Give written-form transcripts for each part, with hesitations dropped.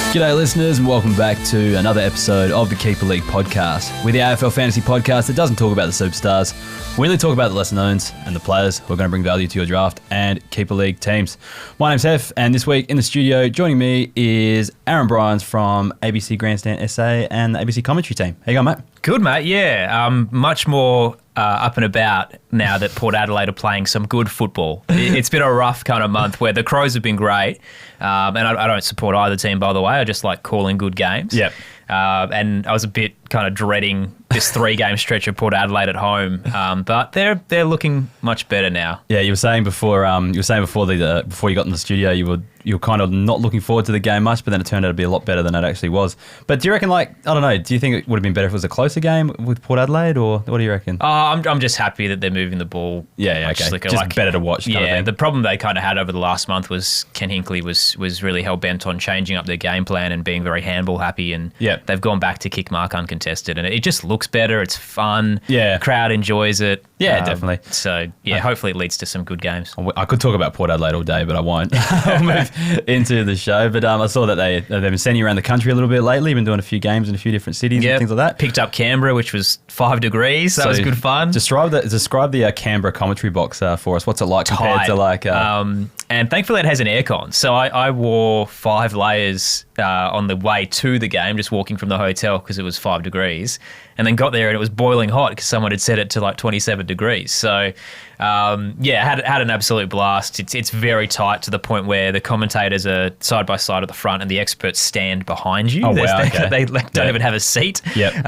G'day listeners and welcome back to another episode of the Keeper League podcast. We're the AFL Fantasy podcast that doesn't talk about the superstars. We only talk about the lesser knowns and the players who are going to bring value to your draft and Keeper League teams. My name's Heff, and this week in the studio joining me is Aaron Bryans from ABC Grandstand SA and the ABC Commentary Team. How you going, mate? Good, mate. Yeah, much more up and about now that Port Adelaide are playing some good football. It's been a rough kind of month where the Crows have been great, and I don't support either team, by the way. I just like calling good games. Yep. And I was a bit kind of dreading this 3-game stretch of Port Adelaide at home, but they're looking much better now. Yeah, you were saying before before you got in the studio you were kind of not looking forward to the game much, but then it turned out to be a lot better than it actually was. But do you reckon, I don't know, do you think it would have been better if it was a closer game with Port Adelaide, or what do you reckon? I'm just happy that they're moving the ball. Yeah, okay. Slicker. Just better to watch. Kind of thing. The problem they kind of had over the last month was Ken Hinkley was really hell bent on changing up their game plan and being very handball happy, and they've gone back to kick mark uncontested, and it just looks better. It's fun. Yeah, crowd enjoys it. Yeah, definitely. So hopefully it leads to some good games. I could talk about Port Adelaide all day, but I won't. I'll move into the show. But I saw that they've been sending you around the country a little bit lately. Been doing a few games in a few different cities and things like that. Picked up Canberra, which was 5 degrees. That was good fun. Describe the Canberra commentary box for us. What's it like compared to and thankfully it has an aircon. So I wore 5 layers on the way to the game, just walking from the hotel because it was 5 degrees. And then got there and it was boiling hot because someone had set it to 27 degrees. So, had an absolute blast. It's very tight to the point where the commentators are side by side at the front and the experts stand behind you. Oh, wow, okay. They don't even have a seat. Yep.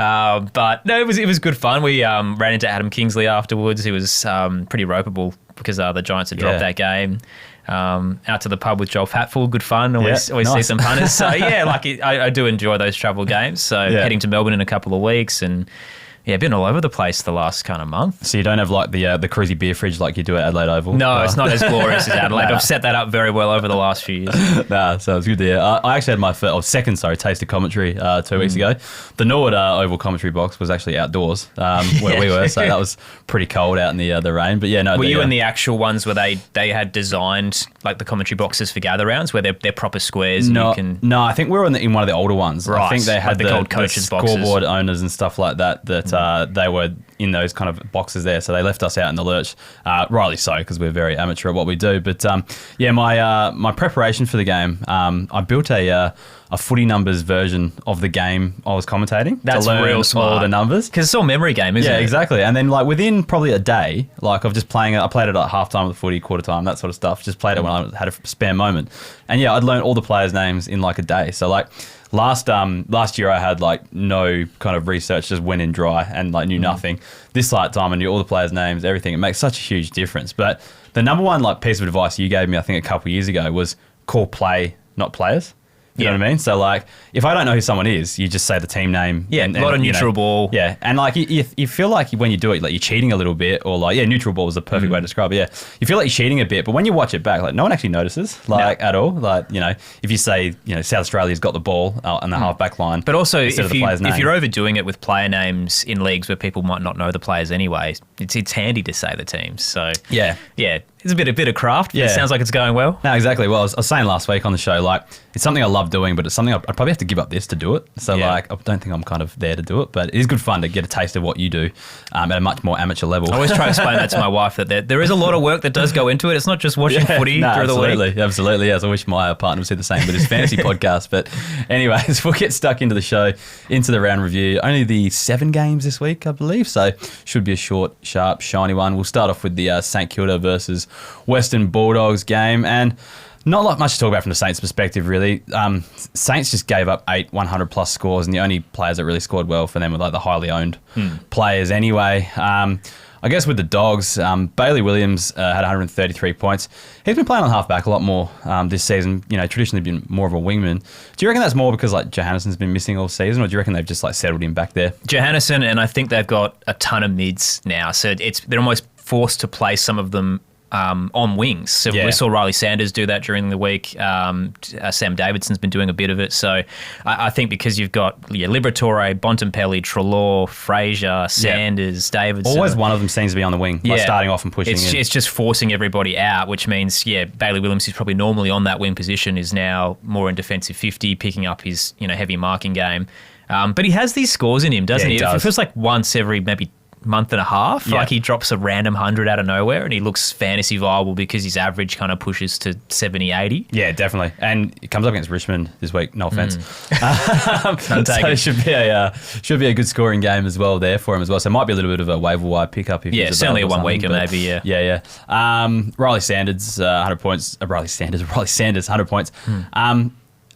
But no, it was good fun. We ran into Adam Kingsley afterwards. He was pretty ropeable because the Giants had dropped that game. Out to the pub with Joel Fatful, good fun. Always nice. See some punters. So I do enjoy those travel games. So heading to Melbourne in a couple of weeks and been all over the place the last kind of month. So you don't have the cruisy beer fridge like you do at Adelaide Oval? No, it's not as glorious as Adelaide. I've set that up very well over the last few years. So it's good to hear. I actually had my second taste of commentary 2 weeks ago. The Norwood Oval commentary box was actually outdoors where we were, so that was pretty cold out in the rain. But were you in the actual ones where they had designed like the commentary boxes for gather rounds where they're proper squares? No, I think we were in one of the older ones. Right. I think they had like the old coaches' boxes. Scoreboard owners and stuff like that. They were in those kind of boxes there, so they left us out in the lurch. Rightly so, because we're very amateur at what we do. But my preparation for the game, I built a footy numbers version of the game I was commentating. That's to learn real smart. all the numbers. Because it's all memory game, isn't it? Yeah, exactly. And then within probably a day, of just playing it, I played it at half-time of the footy, quarter time, that sort of stuff. Just played it when I had a spare moment. And I'd learned all the players' names in a day. So last year I had no kind of research, just went in dry and knew nothing. This time I knew all the players' names, everything. It makes such a huge difference. But the number one piece of advice you gave me, I think a couple of years ago, was call play, not players. You know what I mean? So, if I don't know who someone is, you just say the team name. Yeah, a lot of neutral ball. Yeah, and you feel like when you do it, you're cheating a little bit, or neutral ball is the perfect way to describe it. Yeah, you feel like you're cheating a bit, but when you watch it back, no one actually notices, at all. If you say, South Australia's got the ball on the half-back line. But also, if you're overdoing it with player names in leagues where people might not know the players anyway, it's handy to say the teams. So, yeah. It's a bit of craft, but it sounds like it's going well. No, exactly. Well, I was saying last week on the show, it's something I love doing, but it's something I'd probably have to give up this to do it. So, I don't think I'm kind of there to do it, but it is good fun to get a taste of what you do at a much more amateur level. I always try to explain that to my wife, that there is a lot of work that does go into it. It's not just watching footy through the week. Absolutely. Yes, I wish my partner would say the same, but it's fantasy podcast. But anyways, we'll get stuck into the show, into the round review. Only the 7 games this week, I believe, so should be a short, sharp, shiny one. We'll start off with the St Kilda versus Western Bulldogs game, and not much to talk about from the Saints' perspective, really. Saints just gave up 8 100-plus scores, and the only players that really scored well for them were the highly owned players anyway. I guess with the Dogs, Bailey Williams had 133 points. He's been playing on half-back a lot more this season, traditionally been more of a wingman. Do you reckon that's more because Johanneson's been missing all season, or do you reckon they've just settled him back there? Johanneson, and I think they've got a ton of mids now, so they're almost forced to play some of them on wings. So we saw Riley Sanders do that during the week. Sam Davidson's been doing a bit of it. So I think because you've got Liberatore, Bontempelli, Treloar, Fraser, Sanders, Davidson. Always one of them seems to be on the wing, like starting off and pushing in. It's just forcing everybody out, which means, Bailey Williams, who's probably normally on that wing position, is now more in defensive 50, picking up his heavy marking game. But he has these scores in him, doesn't he? Does. It feels like once every maybe month and a half, like he drops a random 100 out of nowhere and he looks fantasy viable because his average kind of pushes to 70, 80. Yeah, definitely. And it comes up against Richmond this week, no offense. So it should be a good scoring game as well there for him as well. So it might be a little bit of a waiver wire pickup. If certainly a 1 weeker maybe, Yeah. Riley Sanders, 100 points. Riley Sanders, 100 points.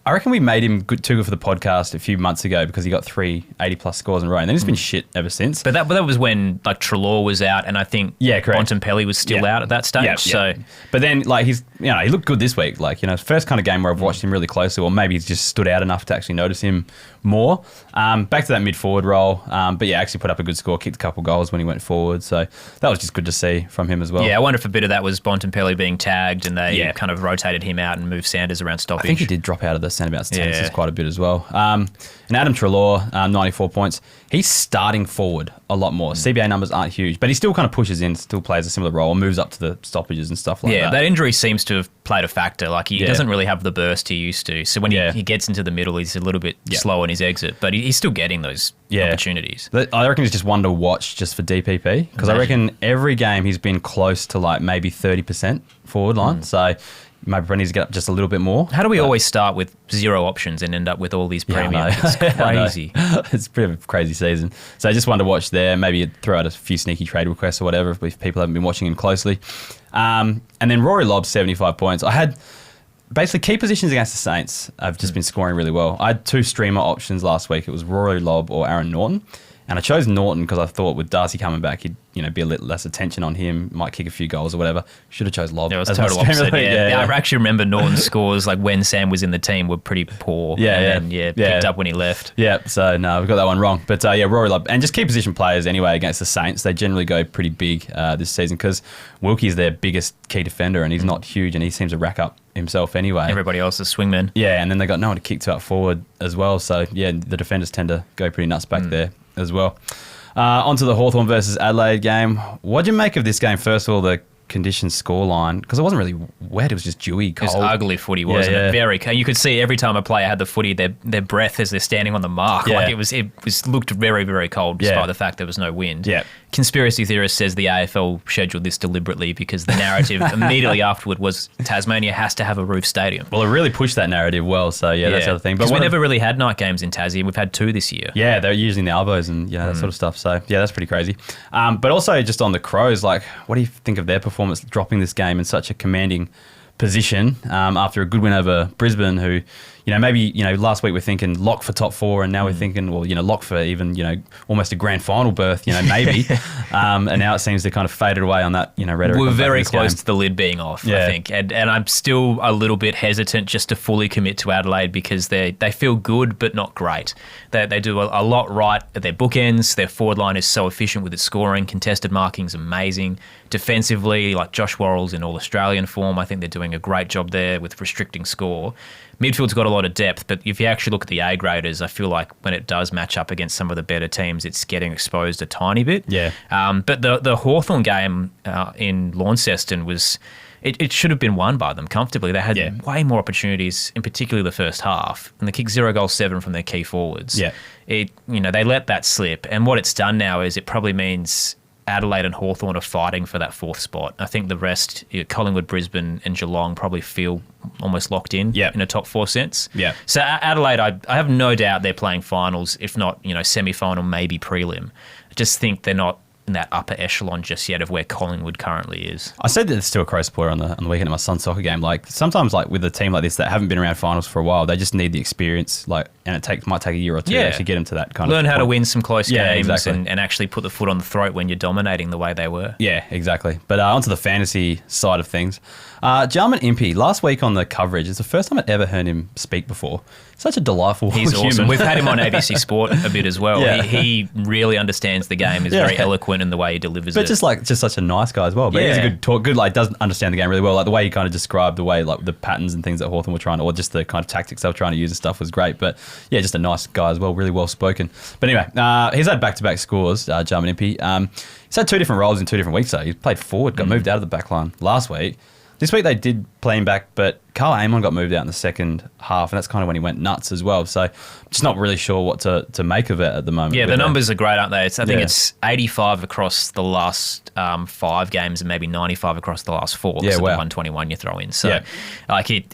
I reckon we made him too good for the podcast a few months ago because he got 3 80-plus scores in a row, and then he's been shit ever since. But that was when like Treloar was out, and I think Bontempelli was still out at that stage. So, but then like he looked good this week. Like first kind of game where I've watched him really closely, or maybe he's just stood out enough to actually notice him more. Back to that mid forward role, but actually put up a good score, kicked a couple goals when he went forward. So that was just good to see from him as well. Yeah, I wonder if a bit of that was Bontempelli being tagged, and they kind of rotated him out and moved Sanders around stoppage. I think he did drop out of the centre-bounce tennis quite a bit as well. And Adam Treloar, 94 points. He's starting forward a lot more. CBA numbers aren't huge, but he still kind of pushes in, still plays a similar role, moves up to the stoppages and stuff like that. Yeah, that injury seems to have played a factor. Like he doesn't really have the burst he used to. So when he gets into the middle, he's a little bit slow in his exit, but he's still getting those opportunities. I reckon he's just one to watch just for DPP because I reckon every game he's been close to like maybe 30% forward line. So maybe he needs to get up just a little bit more. How do we always start with 0 options and end up with all these premiums? It's crazy. It's a bit of a crazy season. So I just wanted to watch there, maybe throw out a few sneaky trade requests or whatever if people haven't been watching him closely. And then Rory Lobb, 75 points. I had basically key positions against the Saints. I've just been scoring really well. I had 2 streamer options last week. It was Rory Lobb or Aaron Norton. And I chose Norton because I thought with Darcy coming back, he'd be a little less attention on him, might kick a few goals or whatever. Should have chose Lobb. It was total opposite. I actually remember Norton's scores like when Sam was in the team were pretty poor. Picked up when he left. Yeah, so no, we got that one wrong. But Rory Lobb. And just key position players anyway against the Saints. They generally go pretty big this season because Wilkie's their biggest key defender and he's not huge and he seems to rack up himself anyway. Everybody else is swingmen. Yeah, and then they got no one to kick to up forward as well. So the defenders tend to go pretty nuts back there as well. Onto the Hawthorn versus Adelaide game. What do you make of this game? First of all, the conditions scoreline, because it wasn't really wet, it was just dewy, cold. It was ugly footy, wasn't it? Very cold. You could see every time a player had the footy, their breath as they're standing on the mark. Like it looked very, very cold despite the fact there was no wind. Yeah. Conspiracy theorist says the AFL scheduled this deliberately because the narrative immediately afterward was Tasmania has to have a roof stadium. Well, it really pushed that narrative well, so that's the other thing. But we never really had night games in Tassie. We've had 2 this year. Yeah, they're using the elbows and that sort of stuff. So that's pretty crazy. But also just on the Crows, like, what do you think of their performance dropping this game in such a commanding position after a good win over Brisbane, who, maybe, last week we're thinking lock for top 4 and now we're thinking, well, lock for even, almost a grand final berth, maybe. And now it seems to kind of faded away on that, rhetoric. We're very close to the lid being off, I think. And I'm still a little bit hesitant just to fully commit to Adelaide because they feel good but not great. They do a lot right at their bookends. Their forward line is so efficient with its scoring. Contested marking's amazing. Defensively, like Josh Worrell's in All-Australian form. I think they're doing a great job there with restricting score. Midfield's got a lot of depth, but if you actually look at the A-graders, I feel like when it does match up against some of the better teams, it's getting exposed a tiny bit. Yeah. But the Hawthorn game in Launceston was... It should have been won by them comfortably. They had way more opportunities, in particular the first half, and they kicked 0 goals 7 from their key forwards. Yeah. They let that slip, and what it's done now is it probably means Adelaide and Hawthorn are fighting for that 4th spot. I think the rest, Collingwood, Brisbane and Geelong probably feel almost locked in a top 4 sense. Yeah. So Adelaide, I have no doubt they're playing finals, if not, semi-final, maybe prelim. I just think they're not in that upper echelon just yet of where Collingwood currently is. I said that it's still a Crow supporter on the weekend at my son's soccer game. Like sometimes, like with a team like this that haven't been around finals for a while, they just need the experience. Like, and it might take a year or 2 to actually get them to that kind Learn of how to win some close games exactly. and actually put the foot on the throat when you're dominating the way they were. Yeah, exactly. But onto the fantasy side of things. Jarman Impey, last week on the coverage, it's the first time I'd ever heard him speak before. such a delightful He's human. awesome. We've had him on ABC Sport a bit as well. Yeah. He really understands the game. He's very eloquent in the way he delivers But it. just such a nice guy as well. But he's a good talk, doesn't understand the game really well. Like the way he kind of described the way like the patterns and things that Hawthorn were trying to, or just the kind of tactics they were trying to use and stuff was great. But yeah, just a nice guy as well, really well spoken. But anyway, he's had back-to-back scores, Jarman Impey. He's had 2 different roles in 2 different weeks though. He played forward, got moved out of the back line last week. This week they did play him back, but Carl Amon got moved out in the second half, and that's kind of when he went nuts as well. So just not really sure what to make of it at the moment. Yeah, the numbers are great, aren't they? I think it's 85 across the last 5 games and maybe 95 across the last 4 because of the 121 you throw in. So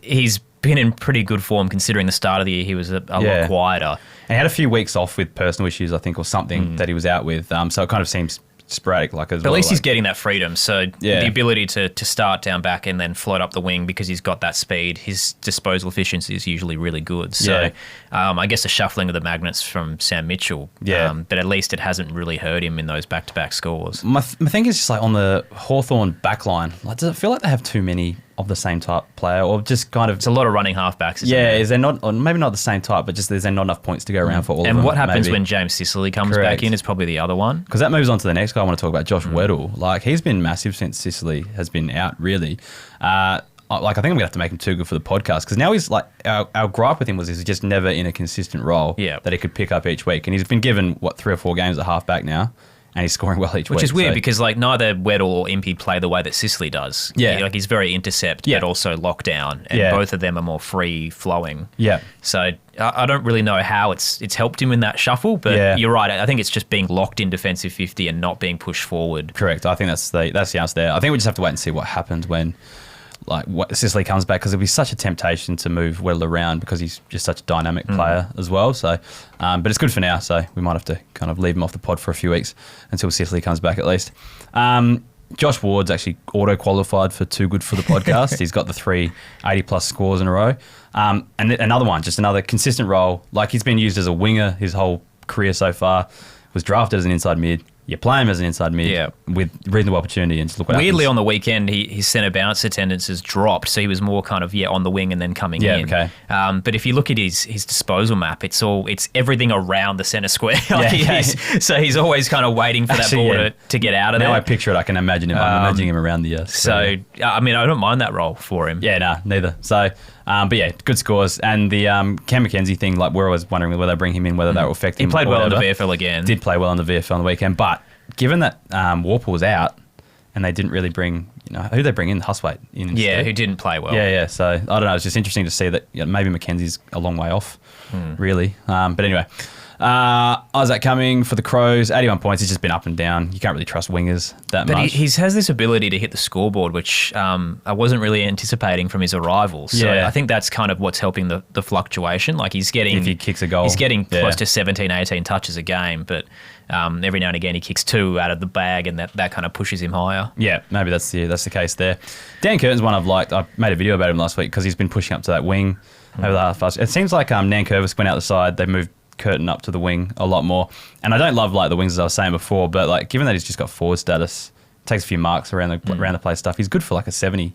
he's been in pretty good form considering the start of the year he was a lot quieter. And he had a few weeks off with personal issues, I think, or something that he was out with. So it kind of seems sporadic, like as but well. At least he's getting that freedom. So the ability to start down back and then float up the wing because he's got that speed. His disposal efficiency is usually really good. So I guess the shuffling of the magnets from Sam Mitchell. But at least it hasn't really hurt him in those back-to-back scores. My thing is just like on the Hawthorn back line, like, does it feel like they have too many of the same type player, or just kind of... It's a lot of running halfbacks, isn't there? Is there not, or maybe not the same type, but just is there not enough points to go around for all of them? And what happens when James Sicily comes back in is probably the other one. Because that moves on to the next guy I want to talk about, Josh Weddle. Like, he's been massive since Sicily has been out, really. I think I'm going to have to make him too good for the podcast, because now he's like, our gripe with him was he's just never in a consistent role that he could pick up each week. And he's been given, 3 or 4 games at halfback now. And he's scoring well each week. Which is weird because like neither Weddle or Impey play the way that Sicily does. Like he's very intercept, but also lockdown, and both of them are more free flowing. So I don't really know how it's helped him in that shuffle, but you're right. I think it's just being locked in defensive 50 and not being pushed forward. Correct. I think that's the answer there. I think we just have to wait and see what happens when Sicily comes back, because it'll be such a temptation to move Weddle around because he's just such a dynamic player as well. So, but it's good for now. So we might have to kind of leave him off the pod for a few weeks until Sicily comes back at least. Josh Ward's actually auto-qualified for Too Good for the Podcast. He's got the 3 80-plus scores in a row. And another one, just another consistent role. Like, he's been used as a winger his whole career so far. Was drafted as an inside mid. You play him as an inside mid with reasonable opportunity, and just look what Weirdly, happens. on the weekend, his centre bounce attendance has dropped, so he was more kind of on the wing and then coming in. But if you look at his disposal map, it's everything around the centre square. So he's always kind of waiting for that ball to get out of there. Now I picture it, I can imagine him. I'm imagining him around the So, I mean, I don't mind that role for him. Neither. So, but yeah, good scores. And the Cam McKenzie thing, like, we're always wondering whether they bring him in, whether that will affect him. He played well in the VFL again. Did play well in the VFL on the weekend. But given that Warple was out and they didn't really bring, who did they bring in? Huswaite in instead? Who didn't play well. So, I don't know. It's just interesting to see that maybe McKenzie's a long way off, really. But anyway, Isaac Cumming for the Crows, 81 points. He's just been up and down. You can't really trust wingers that much. But he has this ability to hit the scoreboard, which I wasn't really anticipating from his arrival. So I think that's kind of what's helping the fluctuation. Like, he's getting... If he kicks a goal. He's getting close to 17, 18 touches a game, but every now and again he kicks 2 out of the bag, and that kind of pushes him higher. Yeah, maybe that's the case there. Dan Curtin's one I've liked. I made a video about him last week because he's been pushing up to that wing over the half. It seems like Nankervis went out the side. They moved Curtin up to the wing a lot more. And I don't love the wings, as I was saying before, but like, given that he's just got forward status, takes a few marks around the play stuff, he's good for like a 70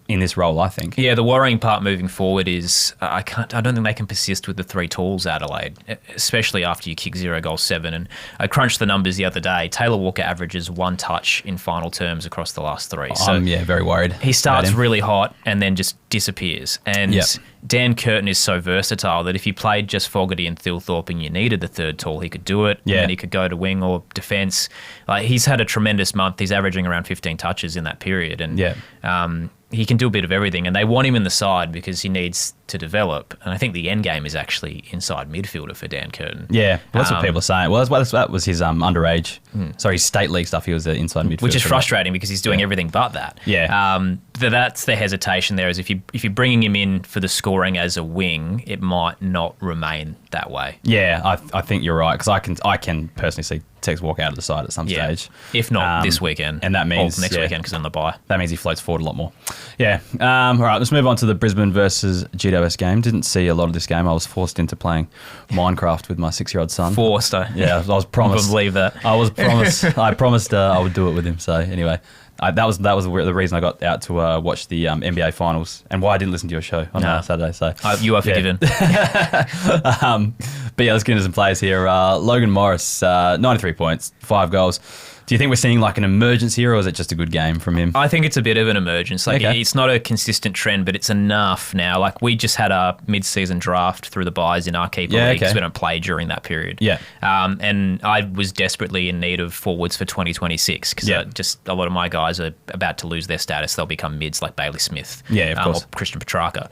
in this role, I think. Yeah, the worrying part moving forward is I don't think they can persist with the 3 tools, Adelaide, especially after you kick 0 goal 7. And I crunched the numbers the other day. Taylor Walker averages 1 touch in final terms across the last 3. So I'm very worried. He starts really hot and then just disappears. And Dan Curtin is so versatile that if you played just Fogarty and Thilthorpe and you needed the 3rd tool, he could do it. And then he could go to wing or defence. He's had a tremendous month. He's averaging around 15 touches in that period. And he can do a bit of everything, and they want him in the side because he needs to develop. And I think the end game is actually inside midfielder for Dan Curtin. Yeah, that's what people are saying. Well, that was his underage, sorry, state league stuff. He was the inside midfielder, which is frustrating because he's doing everything but that. That's the hesitation there. Is if you're bringing him in for the scoring as a wing, it might not remain that way. Yeah, I think you're right, because I can personally see Tex walk out of the side at some stage. If not this weekend. And that means... next weekend, because on the bye. That means he floats forward a lot more. Yeah. All right, let's move on to the Brisbane versus GWS game. Didn't see a lot of this game. I was forced into playing Minecraft with my 6-year-old son. Forced, Yeah, I was promised. I believe that. I promised I would do it with him. So anyway, that was the reason I got out to watch the NBA finals and why I didn't listen to your show on Saturday. So you are forgiven. But yeah, let's get into some players here. Logan Morris, 93 points, 5 goals. Do you think we're seeing like an emergence here, or is it just a good game from him? I think it's a bit of an emergence. Like It's not a consistent trend, but it's enough now. Like we just had a mid-season draft through the buys in our keeper league because we don't play during that period. Yeah. And I was desperately in need of forwards for 2026 because just a lot of my guys are about to lose their status. They'll become mids like Bailey Smith, of course, or Christian Petrarca.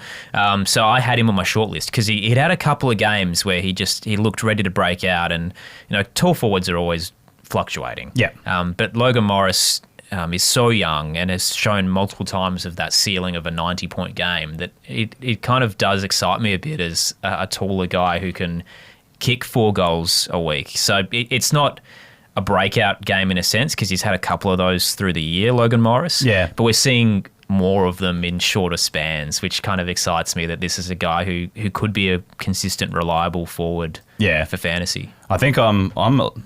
So I had him on my shortlist because he'd had a couple of games where he looked ready to break out, and tall forwards are always fluctuating. Yeah. But Logan Morris is so young and has shown multiple times of that ceiling of a 90-point game that it kind of does excite me a bit as a taller guy who can kick 4 goals a week. So it's not a breakout game in a sense because he's had a couple of those through the year, Logan Morris. Yeah. But we're seing more of them in shorter spans, which kind of excites me that this is a guy who could be a consistent, reliable forward for fantasy. I think I'm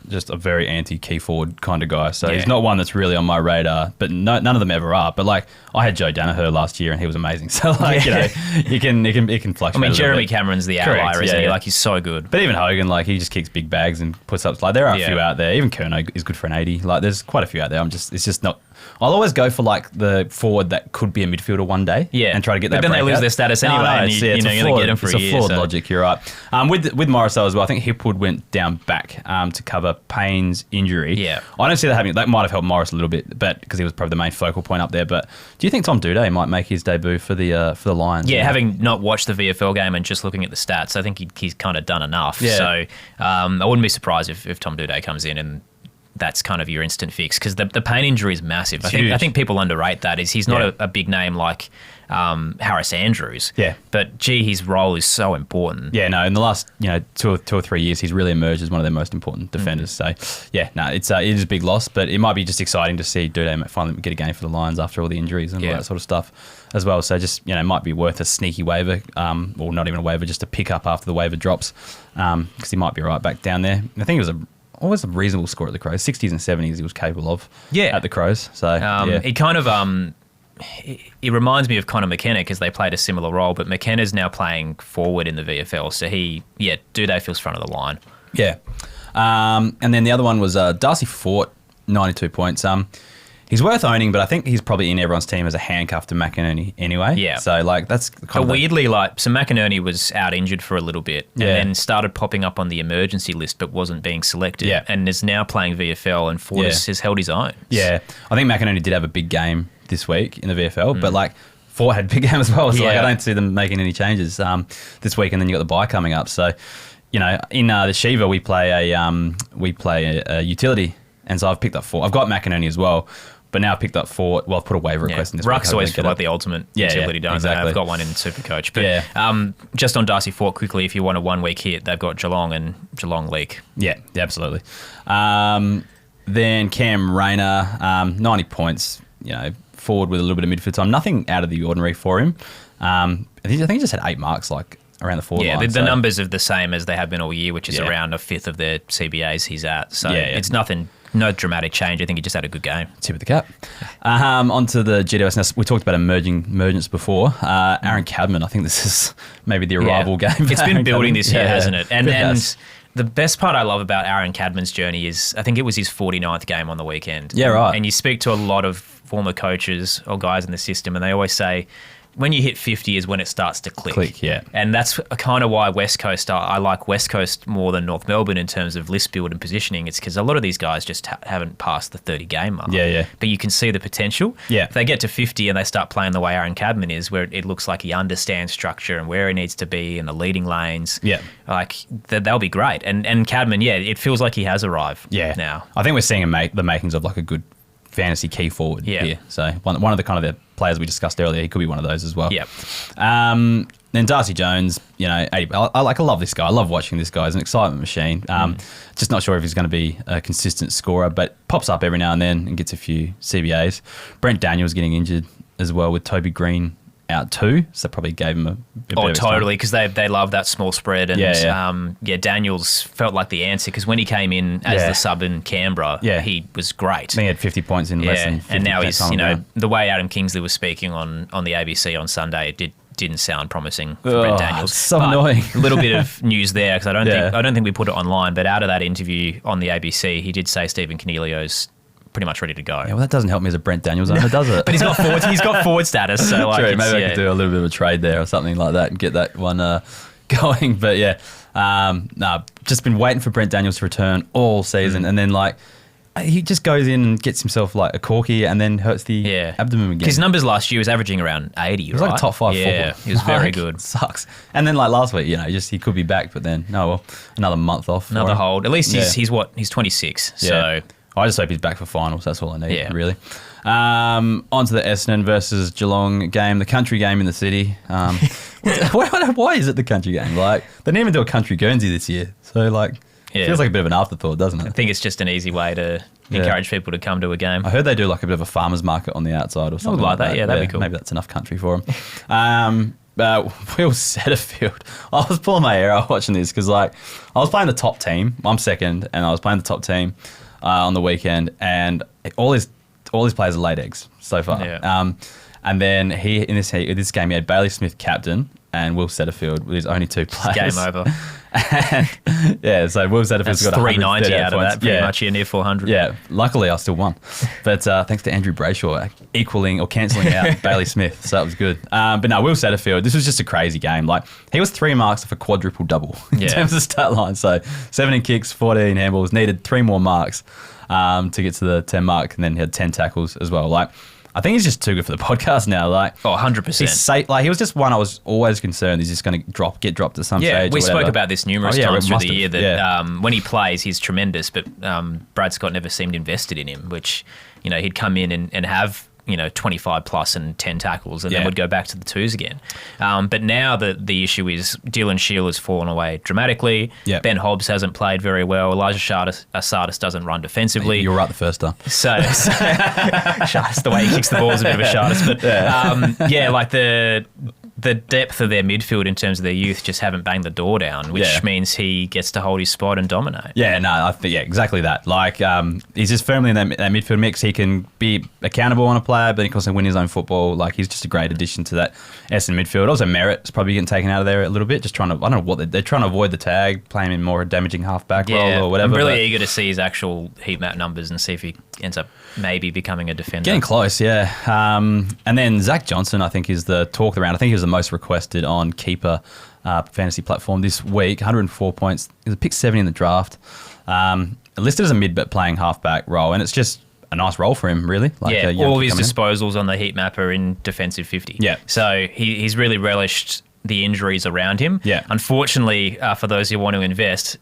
just a very anti-key forward kind of guy, so he's not one that's really on my radar, but none of them ever are. But like I had Joe Danaher last year and he was amazing. So like, it can fluctuate. I mean, Jeremy Cameron's the outlier, isn't he? Like he's so good. But even Hogan, like he just kicks big bags and puts up, like there are a few out there. Even Kerno is good for an 80. Like there's quite a few out there. It's just not. I'll always go for like the forward that could be a midfielder one day, and try to get that. But then they lose their status anyway, and you're going to get them for a year. It's a flawed logic. You're right. With Morris though as well, I think Hipwood went down back to cover Payne's injury. Yeah, I don't see that happening. That might have helped Morris a little bit, but because he was probably the main focal point up there. But do you think Tom Duday might make his debut for the Lions? Yeah, having not watched the VFL game and just looking at the stats, I think he's kind of done enough. Yeah. So I wouldn't be surprised if Tom Duday comes in and that's kind of your instant fix because the Payne injury is massive. I think people underrate that. He's not a big name like Harris Andrews. Yeah. But his role is so important. Yeah, no, in the last 2 or 3 years, he's really emerged as one of their most important defenders. So yeah, no, it is a big loss, but it might be just exciting to see Duday finally get a game for the Lions after all the injuries and all that sort of stuff as well. So just it might be worth a sneaky waiver, or not even a waiver, just a pick up after the waiver drops, because he might be right back down there. I think it was always a reasonable score at the Crows. 60s and 70s he was capable of at the Crows. So it kind of it reminds me of Connor McKenna because they played a similar role, but McKenna's now playing forward in the VFL. So Duday feels front of the line. Yeah. And then the other one was Darcy Fort, 92 points. He's worth owning, but I think he's probably in everyone's team as a handcuff to McInerney anyway. Yeah. So like that's kind of weirdly so McInerney was out injured for a little bit and then started popping up on the emergency list but wasn't being selected and is now playing VFL and Fort has held his own. Yeah. I think McInerney did have a big game this week in the VFL, but like Fort had a big game as well. So like I don't see them making any changes this week, and then you got the bye coming up. So in the Shiva we play a utility, and so I've picked up Fort. I've got McInerney as well. But now I've picked up Fort. Well, I've put a waiver request in this Rucks week. always feel like the ultimate utility, don't they? I've got one in Supercoach. But just on Darcy Fort quickly, if you want a 1 week hit, they've got Geelong and Geelong League. Yeah, absolutely. Then Cam Rayner, 90 points, forward with a little bit of midfield time. Nothing out of the ordinary for him. I think he just had 8 marks around the forward line. Yeah, the numbers are the same as they have been all year, which is around a fifth of their CBAs he's at. So it's nothing. No dramatic change. I think he just had a good game. Tip of the cap. Onto the GWS. Now, we talked about emergence before. Aaron Cadman, I think this is maybe the arrival game. It's been building this year, hasn't it? And the best part I love about Aaron Cadman's journey is I think it was his 49th game on the weekend. Yeah, right. And you speak to a lot of former coaches or guys in the system and they always say, when you hit 50 is when it starts to click. And that's kind of why West Coast, I like West Coast more than North Melbourne in terms of list build and positioning. It's because a lot of these guys just haven't passed the 30-game mark. But you can see the potential. If they get to 50 and they start playing the way Aaron Cadman is, where it looks like he understands structure and where he needs to be in the leading lanes, they'll be great. And Cadman, it feels like he has arrived now. I think we're seeing the makings of like a good fantasy key forward here. So one of the kind of the players we discussed earlier, he could be one of those as well. Then Darcy Jones, 80, I love this guy. I love watching this guy. He's an excitement machine. Just not sure if he's going to be a consistent scorer, but pops up every now and then and gets a few CBAs. Brent Daniels getting injured as well with Toby Green out too, so that probably gave him a bit Oh, of totally, because they love that small spread. And Yeah. Daniels felt like the answer, because when he came in as the sub in Canberra, he was great. I think he had 50 points in less than 50 and now he's, time you know, around. the way Adam Kingsley was speaking on the ABC on Sunday, it didn't sound promising for Brent Daniels. So But annoying. a little bit of news there, because I don't think we put it online, but out of that interview on the ABC, he did say Stephen Cornelio's pretty much ready to go. Yeah, well, that doesn't help me as a Brent Daniels owner, does it? But he's got forward status, so like, True, maybe I could do a little bit of a trade there or something like that and get that one going. But yeah, just been waiting for Brent Daniels to return all season, and then like he just goes in and gets himself like a corky and then hurts the abdomen again. His numbers last year was averaging around 80. He was like a top 5 Yeah, footballer. he was very good. Sucks. And then like last week, you know, just he could be back, but then another month off. Another for him. hold. At least he's 26. So I just hope he's back for finals. That's all I need, really. On to the Essendon versus Geelong game, the country game in the city. Why is it the country game? Like, they didn't even do a country Guernsey this year. So, like, it feels like a bit of an afterthought, doesn't it? I think it's just an easy way to encourage people to come to a game. I heard they do like a bit of a farmer's market on the outside or something like that. Yeah, that'd be cool. Maybe that's enough country for them. Will Setterfield. I was pulling my hair out watching this because, like, I was playing the top team. I'm second, and I was playing the top team on the weekend, and all his players are laid eggs so far. Yeah. And then in this game, he had Bailey Smith captain and Will Setterfield with his only 2 players. Game over. And, so Will Setterfield's got 390 out of points. that, pretty much. You're near 400. Yeah, luckily I still won. But thanks to Andrew Brayshaw equaling or cancelling out Bailey Smith, so that was good. But no, Will Setterfield, this was just a crazy game. Like, he was 3 marks off a quadruple double in terms of stat line. So 17 kicks, 14 handballs, needed 3 more marks to get to the 10 mark, and then he had 10 tackles as well. Like, I think he's just too good for the podcast now. Like, 100%. He's safe. Like, he was just one I was always concerned he's just going to get dropped at some stage. Yeah, we spoke about this numerous times through the year have. that when he plays, he's tremendous, but Brad Scott never seemed invested in him, which, you know, he'd come in and have, you know, 25 plus and 10 tackles, and then would go back to the 2s again. But now the issue is Dylan Shield has fallen away dramatically. Yep. Ben Hobbs hasn't played very well. Elijah Sardis doesn't run defensively. You were right the first time. So Sardis, the way he kicks the ball is a bit of a Sardis. But like the depth of their midfield in terms of their youth just haven't banged the door down, which means he gets to hold his spot and dominate. Yeah, no, I think exactly that. Like, he's just firmly in that midfield mix. He can be accountable on a player, but he can also win his own football. Like, he's just a great addition to that Essendon midfield. Also, Merritt's probably getting taken out of there a little bit, just trying to, I don't know what they're trying to avoid the tag, play him in more a damaging half-back role or whatever. I'm really eager to see his actual heat map numbers and see if he ends up maybe becoming a defender. Getting close, yeah. And then Zach Johnson, I think, is the talk around. I think he was the most requested on Keeper fantasy platform this week. 104 points. He was picked 70 in the draft. Listed as a mid, but playing halfback role, and it's just a nice role for him, really. Like, all of his disposals on the heat map are in defensive 50. Yeah. So he's really relished the injuries around him. Yeah. Unfortunately, for those who want to invest,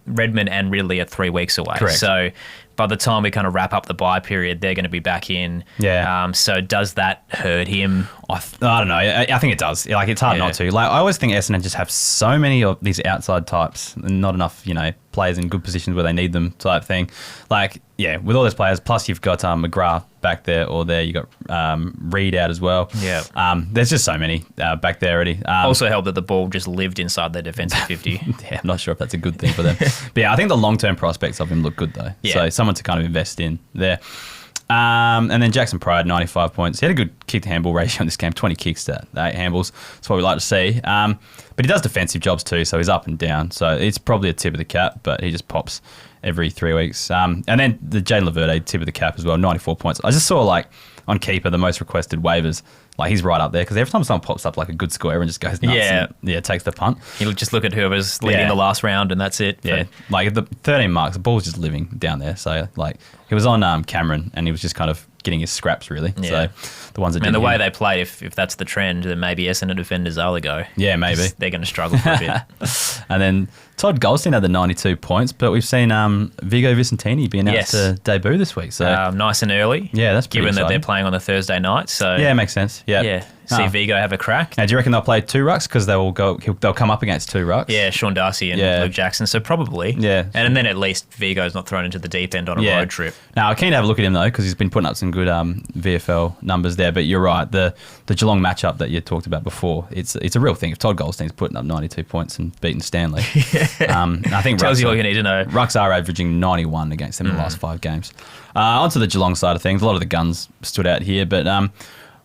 Redmond and Ridley are 3 weeks away. Correct. So by the time we kind of wrap up the bye period, they're going to be back in. Yeah. So does that hurt him? I don't know. I think it does. Like, it's hard not to. Like, I always think Essendon just have so many of these outside types and not enough, players in good positions where they need them type thing. Like, with all those players, plus you've got McGrath back there or there. You got Reed out as well. Yeah. There's just so many back there already. Also helped that the ball just lived inside their defensive 50. Yeah, I'm not sure if that's a good thing for them. But yeah, I think the long-term prospects of him look good though. Yeah. So someone to kind of invest in there. And then Jackson Pride, 95 points. He had a good kick-to-handball ratio in this game, 20 kicks to 8 handballs. That's what we like to see. But he does defensive jobs too, so he's up and down. So it's probably a tip of the cap, but he just pops every 3 weeks. And then the Jaden Laverde, tip of the cap as well, 94 points. I just saw, like, on Keeper, the most requested waivers. Like, he's right up there because every time someone pops up like a good score, everyone just goes nuts and takes the punt. You'll just look at whoever's leading the last round and that's it. Yeah, like the 13 marks, the ball's just living down there. So, like, he was on Cameron and he was just kind of getting his scraps, really. Yeah. So, the ones that and the way they play, if that's the trend, then maybe Essendon defenders are the go. Yeah, maybe. They're going to struggle for a bit. And then Todd Goldstein had the 92 points, but we've seen Vigo Vicentini be announced to debut this week. So nice and early. Yeah, that's pretty given that exciting. they're playing on the Thursday night. So yeah, makes sense. Yeah. Yeah. see Vigo have a crack. Now, do you reckon they'll play 2 rucks because they'll come up against 2 rucks? Yeah, Sean Darcy and Luke Jackson. So probably. Yeah. And then at least Vigo's not thrown into the deep end on a road trip. Now, I'm keen to have a look at him though because he's been putting up some good VFL numbers there. But you're right, the Geelong matchup that you talked about before, it's a real thing. If Todd Goldstein's putting up 92 points and beating Stanley, I think tells you all you need to know. Rucks are averaging 91 against them in the last 5 games. Onto the Geelong side of things, a lot of the guns stood out here, but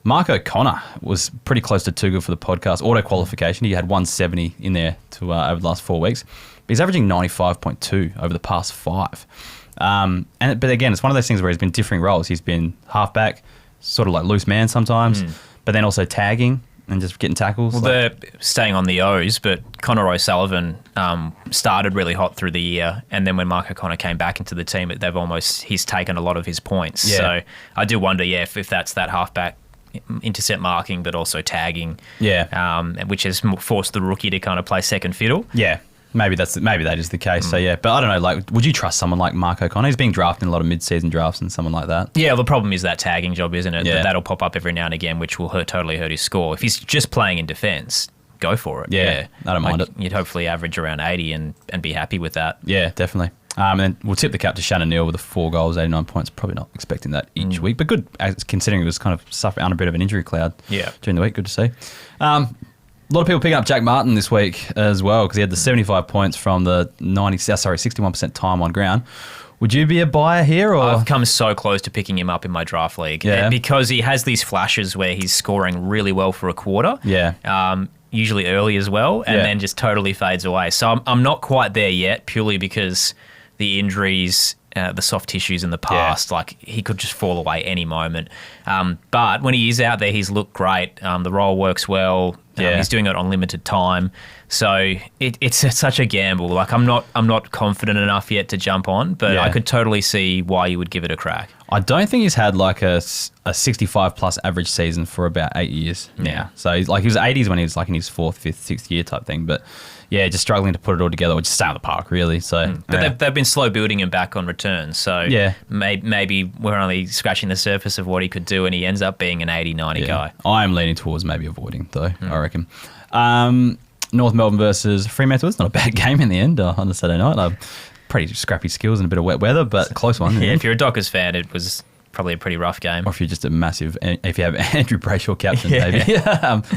Mark O'Connor was pretty close to too good for the podcast. Auto qualification, he had 170 in there to over the last 4 weeks. But he's averaging 95.2 over the past 5. But again, it's one of those things where he's been differing roles. He's been halfback, sort of like loose man sometimes, but then also tagging and just getting tackles. Well, they're staying on the O's, but Connor O'Sullivan started really hot through the year, and then when Mark O'Connor came back into the team, he's taken a lot of his points. Yeah. So I do wonder, if that's that halfback intercept marking, but also tagging, which has forced the rookie to kind of play second fiddle. Yeah. Maybe that is the case. So but I don't know. Like, would you trust someone like Mark O'Connor? He's being drafted in a lot of mid-season drafts and someone like that. Yeah, well, the problem is that tagging job, isn't it? Yeah. That'll pop up every now and again, which will totally hurt his score. If he's just playing in defence, go for it. Yeah, I don't mind it. You'd hopefully average around 80 and be happy with that. Yeah, definitely. And then we'll tip the cap to Shannon Neal with the 4 goals, 89 points. Probably not expecting that each week, but good considering he was kind of suffering under a bit of an injury cloud during the week. Good to see. A lot of people picking up Jack Martin this week as well because he had the 75 points from the 61% time on ground. Would you be a buyer here? Or I've come so close to picking him up in my draft league because he has these flashes where he's scoring really well for a quarter. Yeah. Usually early as well, and then just totally fades away. So I'm not quite there yet, purely because the injuries, the soft tissues in the past, like he could just fall away any moment. But when he is out there, he's looked great. The role works well. He's doing it on limited time. So it's such a gamble. Like I'm not confident enough yet to jump on, but I could totally see why you would give it a crack. I don't think he's had like a 65 plus average season for about 8 years now. So he was 80s when he was like in his 4th, 5th, 6th year type thing. But just struggling to put it all together, or just stay on the park really. So, but they've been slow building him back on returns. So maybe we're only scratching the surface of what he could do, and he ends up being an 80, 90 guy. I'm leaning towards maybe avoiding though. I reckon. North Melbourne versus Fremantle. It's not a bad game in the end on a Saturday night. Pretty scrappy skills and a bit of wet weather, but a close one. If you're a Dockers fan, it was probably a pretty rough game. Or if you're just a massive, if you have Andrew Brayshaw captain, maybe.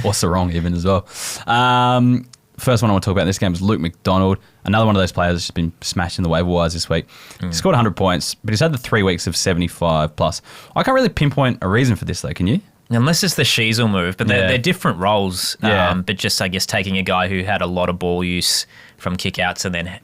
Or Sarong even as well. First one I want to talk about in this game is Luke McDonald. Another one of those players that's just been smashed in the waiver wires this week. He scored 100 points, but he's had the 3 weeks of 75 plus. I can't really pinpoint a reason for this though, can you? Unless it's the Sheasel move, but they're different roles. But just, I guess, taking a guy who had a lot of ball use from kickouts and then,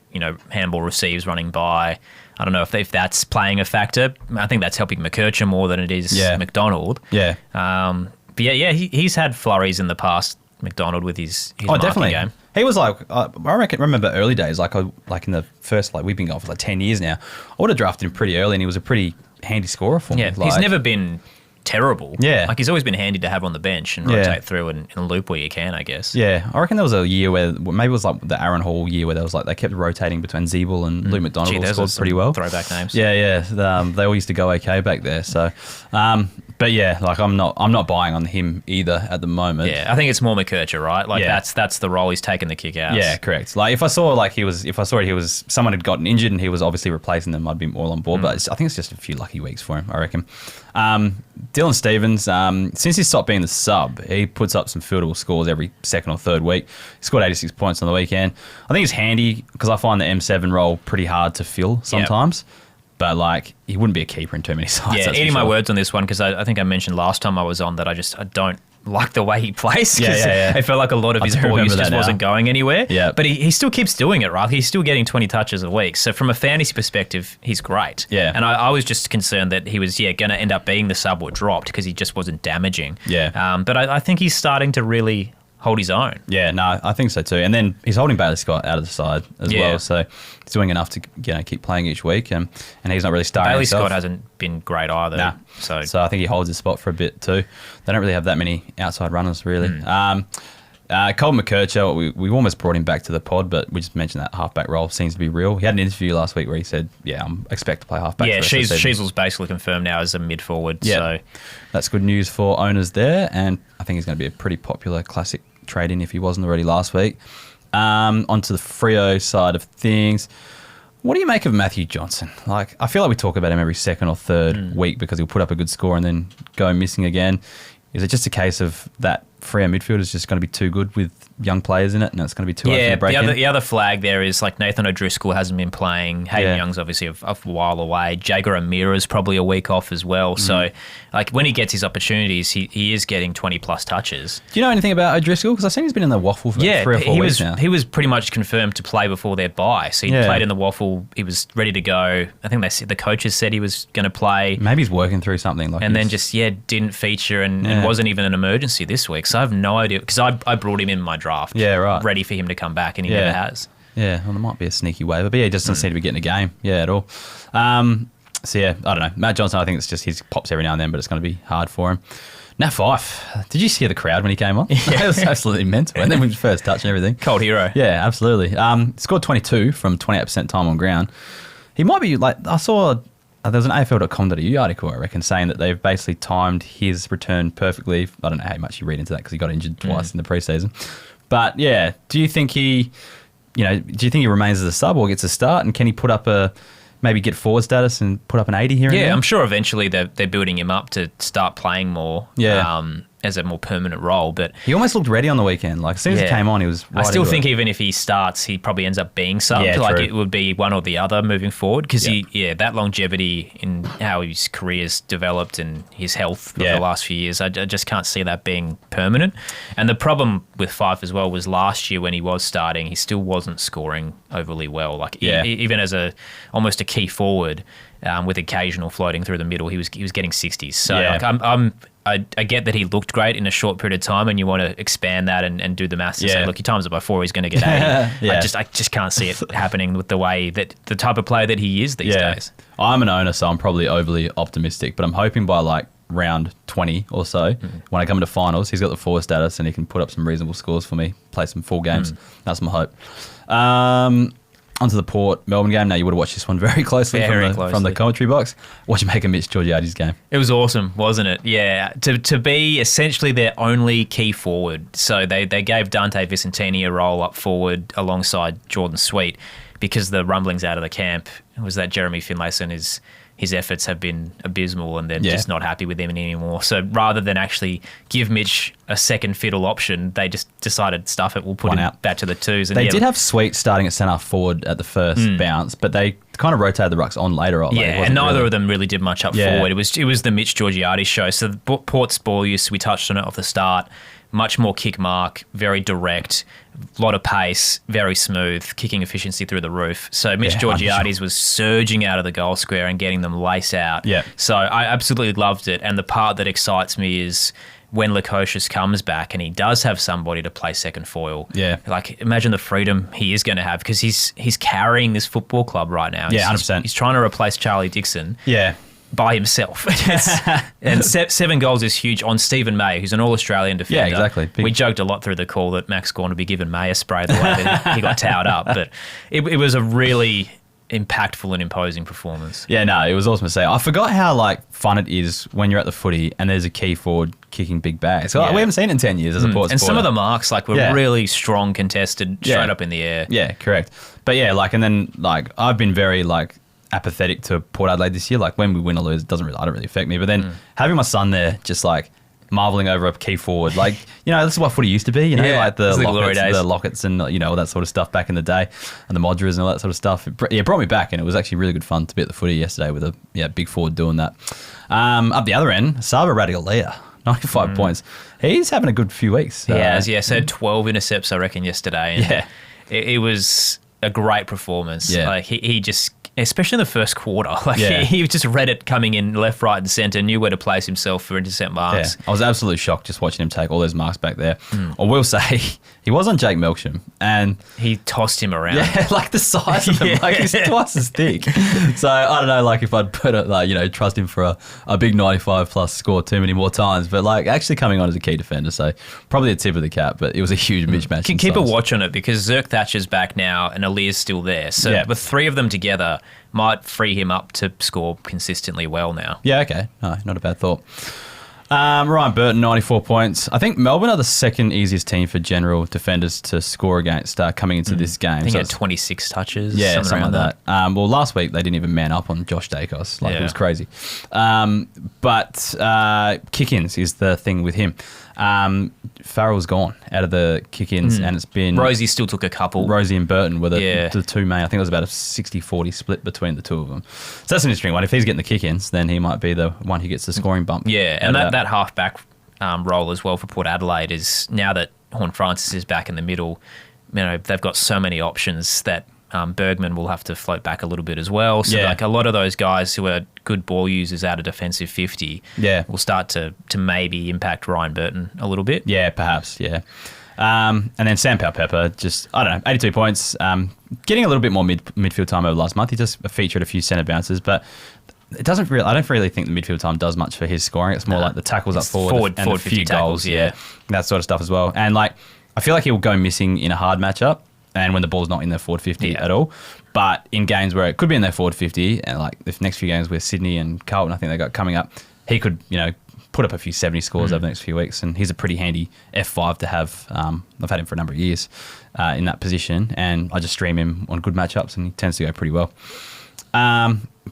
handball receives running by. I don't know if that's playing a factor. I think that's helping McKercher more than it is McDonald. Yeah. But he's had flurries in the past, McDonald, with his definitely game. He was like, I remember early days, like in the first, we've been going for 10 years now. I would have drafted him pretty early and he was a pretty handy scorer for me. Yeah, he's never been terrible. Yeah. Like, he's always been handy to have on the bench and rotate through and loop where you can, I guess. Yeah. I reckon there was a year where, maybe it was like the Aaron Hall year where there was they kept rotating between Zeeble and Luke McDonald. Who scored pretty well. Throwback names. Yeah. They all used to go okay back there. So, but I'm not buying on him either at the moment. Yeah. I think it's more McKercher, right? Like that's the role he's taken the kick out. Yeah, correct. Like if I saw he was someone had gotten injured and he was obviously replacing them, I'd be all on board. But I think it's just a few lucky weeks for him, I reckon. Dylan Stephens, since he stopped being the sub, he puts up some fieldable scores every second or third week. He scored 86 points on the weekend. I think it's handy because I find the M7 role pretty hard to fill sometimes. Yep. But he wouldn't be a keeper in too many sides. Yeah, eating my words on this one because I think I mentioned last time I was on that I don't like the way he plays. I felt like a lot of his ball use just wasn't going anywhere. Yeah. But he still keeps doing it, right? He's still getting 20 touches a week. So from a fantasy perspective, he's great. Yeah. And I was just concerned that he was, going to end up being the sub or dropped because he just wasn't damaging. Yeah. But I think he's starting to really hold his own. Yeah, no, I think so too. And then he's holding Bailey Scott out of the side as well. So he's doing enough to keep playing each week. And he's not really starting Bailey himself. Scott hasn't been great either. Nah. So I think he holds his spot for a bit too. They don't really have that many outside runners really. Colin McKercher, we almost brought him back to the pod, but we just mentioned that halfback role seems to be real. He had an interview last week where he said, expect to play halfback. Yeah, Sheasel's basically confirmed now as a mid forward. Yeah, so that's good news for owners there, and I think he's going to be a pretty popular classic trade-in if he wasn't already last week. Onto the Freo side of things. What do you make of Matthew Johnson? Like, I feel like we talk about him every second or third week because he'll put up a good score and then go missing again. Is it just a case of that Freo midfield is just going to be too good with young players in it, and it's going to be too hard to break in? The other flag there is like Nathan O'Driscoll hasn't been playing. Hayden Young's obviously a while away. Jager Amira's probably a week off as well. So, like, when he gets his opportunities, he is getting 20-plus touches. Do you know anything about O'Driscoll? Because I've seen he's been in the Waffle for 3 or 4 weeks now. He was pretty much confirmed to play before their bye. So he played in the Waffle. He was ready to go. I think the coaches said he was going to play. Maybe he's working through something. And then just, didn't feature and wasn't even an emergency this week. So I have no idea. Because I brought him in my draft. Yeah, right. Ready for him to come back, and he never has. Yeah, well, there might be a sneaky waiver, but he doesn't seem to be getting a game, at all. I don't know. Matt Johnson, I think it's just he pops every now and then, but it's going to be hard for him. Now, Fife, did you see the crowd when he came on? Yeah. It was absolutely mental. And then with his first touch and everything. Cold hero. Yeah, absolutely. Scored 22 from 28% time on ground. He might be like, I saw... there was an AFL.com.au article, I reckon, saying that they've basically timed his return perfectly. I don't know how much you read into that because he got injured twice in the preseason. But yeah, do you think he remains as a sub or gets a start? And can he put up maybe get forward status and put up an 80 here and there? Yeah, I'm sure eventually they're building him up to start playing more. Yeah. As a more permanent role, but he almost looked ready on the weekend. Like as soon as he came on, he was. Right, I still think even if he starts, he probably ends up being subbed. Yeah, like true. it would be one or the other moving forward because that longevity in how his career's developed and his health over the last few years, I just can't see that being permanent. And the problem with Fife as well was last year when he was starting, he still wasn't scoring overly well. Like even as almost a key forward. With occasional floating through the middle, he was getting 60s. So like I get that he looked great in a short period of time, and you want to expand that and do the maths and say, look, he times it by 4, he's going to get 80. I just can't see it happening with the way that the type of player that he is these days. I'm an owner, so I'm probably overly optimistic, but I'm hoping by like round 20 or so, when I come into finals, he's got the forward status and he can put up some reasonable scores for me, play some full games. That's my hope. Onto the Port Melbourne game. Now, you would have watched this one very closely, from the commentary box. What do you make of Mitch Georgiades' game? It was awesome, wasn't it? Yeah. To be essentially their only key forward. So they gave Dante Vicentini a role up forward alongside Jordan Sweet because the rumblings out of the camp was that Jeremy Finlayson his efforts have been abysmal and they're just not happy with him anymore. So rather than actually give Mitch a second fiddle option, they just decided, stuff it, we'll put him back to the twos. And they did have Sweet starting at centre forward at the first bounce, but they kind of rotated the rucks on later. And neither of them really did much up forward. It was the Mitch Georgiades show. So the Port's ball use, we touched on it off the start, much more kick mark, very direct, a lot of pace, very smooth, kicking efficiency through the roof. So Mitch Georgiades was surging out of the goal square and getting them lace out. Yeah. So I absolutely loved it. And the part that excites me is when Lukosius comes back and he does have somebody to play second foil. Yeah. Like, imagine the freedom he is going to have because he's carrying this football club right now. Yeah, 100%. He's trying to replace Charlie Dixon. Yeah. By himself. And 7 goals is huge on Stephen May, who's an All-Australian defender. Yeah, exactly. We joked a lot through the call that Max Gawn would be giving May a spray the way that he got towed up. But it was a really impactful and imposing performance. Yeah, no, it was awesome to see. I forgot how fun it is when you're at the footy and there's a key forward kicking big bags. So we haven't seen it in 10 years as a Port And supporter. some of the marks were really strong, contested, straight up in the air. Yeah, correct. But yeah, and then I've been very apathetic to Port Adelaide this year. Like when we win or lose, it doesn't really affect me. But then having my son there, just marveling over a key forward, this is what footy used to be. The Lockets and all that sort of stuff back in the day, and the Modras and all that sort of stuff. It brought me back, and it was actually really good fun to be at the footy yesterday with a big forward doing that. Up the other end, Saba Radigalia, 95 points. He's having a good few weeks. He has, so 12 intercepts, I reckon, yesterday. And it was a great performance. Yeah. He just especially in the first quarter. Like he just read it coming in left, right, and centre, knew where to place himself for intercept marks. Yeah, I was absolutely shocked just watching him take all those marks back there. I will say he was on Jake Melksham, and he tossed him around. Yeah, like the size of him, like he's twice as thick. So I don't know, like if I'd put it, like, you know, trust him for a big 95 plus score too many more times, but like actually coming on as a key defender, so probably a tip of the cap. But it was a huge mismatch. Keep a watch on it because Zerk Thatcher's back now and Aliyah's still there. So with three of them together, might free him up to score consistently well now. Yeah, okay. No, not a bad thought. Ryan Burton, 94 points. I think Melbourne are the second easiest team for general defenders to score against coming into this game. I think he had 26 touches. Yeah, something like that. Well, last week they didn't even man up on Josh Dacos. Like, it was crazy. But kick-ins is the thing with him. Farrell's gone out of the kick-ins, and it's been... Rosie still took a couple. Rosie and Burton were the two main. I think it was about a 60-40 split between the two of them. So that's an interesting one. If he's getting the kick-ins, then he might be the one who gets the scoring bump. Yeah, and that half-back role as well for Port Adelaide is, now that Horne-Francis is back in the middle, you know, they've got so many options that Bergman will have to float back a little bit as well. So like a lot of those guys who are good ball users out of defensive 50 will start to maybe impact Ryan Burton a little bit. Yeah, perhaps, yeah. And then Sam Powell-Pepper, just, I don't know, 82 points, getting a little bit more midfield time over last month. He just featured a few centre bounces, but it doesn't really. I don't really think the midfield time does much for his scoring. It's more like the tackles up forward and a few goals, that sort of stuff as well. And like, I feel like he'll go missing in a hard matchup, and when the ball's not in their forward 50 at all. But in games where it could be in their forward 50, and like the next few games with Sydney and Carlton, I think they got coming up, he could, you know, put up a few 70 scores over the next few weeks, and he's a pretty handy F5 to have. I've had him for a number of years in that position, and I just stream him on good matchups, and he tends to go pretty well.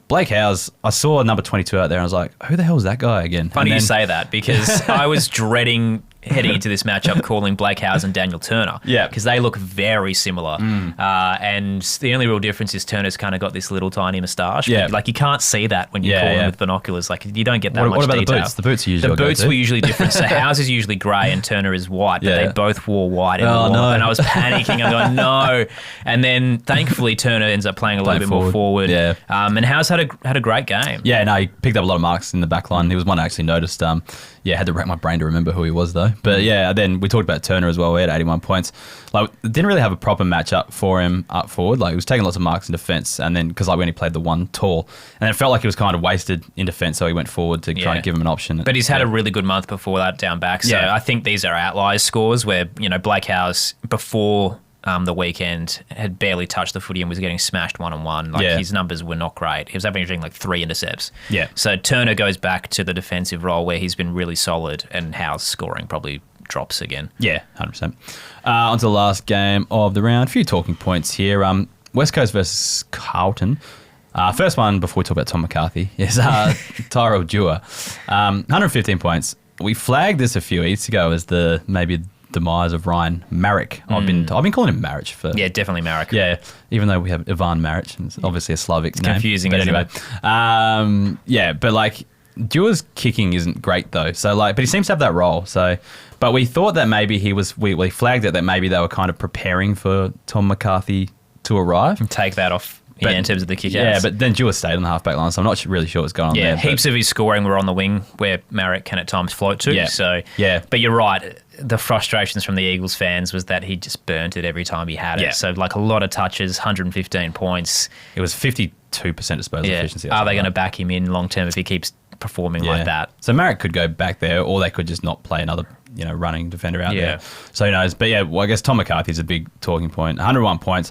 Blake Howes, I saw number 22 out there, and I was like, who the hell is that guy again? Funny you say that, because I was dreading heading into this matchup calling Blake Howes and Daniel Turner. Yeah. Because they look very similar. And the only real difference is Turner's kind of got this little tiny moustache. Yeah. Like, you can't see that when you call him with binoculars. Like, you don't get that much detail. What about the boots? The boots are usually The boots were usually different. So Howes is usually grey and Turner is white, but they both wore white. And I was panicking. I'm going, no. And then, thankfully, Turner ends up playing a little bit more forward. Yeah. And Howes had a great game. Yeah, no, he picked up a lot of marks in the back line. He was one I actually noticed. Had to rack my brain to remember who he was, though. But yeah, then we talked about Turner as well. We had 81 points. Like, didn't really have a proper matchup for him up forward. Like, he was taking lots of marks in defence, and then because like we only played the one tall, and it felt like he was kind of wasted in defence, so he went forward to try and give him an option. But he's had a really good month before that down back. So I think these are outlier scores where, you know, Blake Howes before the weekend had barely touched the footy and was getting smashed one-on-one. Like, his numbers were not great. He was averaging like 3 intercepts. Yeah. So Turner goes back to the defensive role where he's been really solid, and Howe's scoring probably drops again. Yeah, 100%. On to the last game of the round. A few talking points here. West Coast versus Carlton. First one, before we talk about Tom McCarthy, is Tyrell Dewar. 115 points. We flagged this a few weeks ago as the maybe demise of Ryan Marek. I've been calling him Marich for... Yeah, definitely Marek. Yeah, even though we have Ivan Marich, and it's obviously a Slavic name. Confusing, but anyway. But like, Dewar's kicking isn't great though. So like, but he seems to have that role. So, but we thought that maybe he was... We flagged it that maybe they were kind of preparing for Tom McCarthy to arrive. And take that off. In terms of the kick-outs. Yeah, but then Dewar stayed on the halfback line, so I'm not really sure what's going on there. Yeah, heaps of his scoring were on the wing where Marek can at times float to. Yeah. But you're right. The frustrations from the Eagles fans was that he just burnt it every time he had it. So like a lot of touches, 115 points. It was 52% disposal efficiency. Are they going to back him in long term if he keeps performing like that? So Marek could go back there, or they could just not play another running defender out there. So who knows? But yeah, well, I guess Tom McCarthy's a big talking point. 101 points.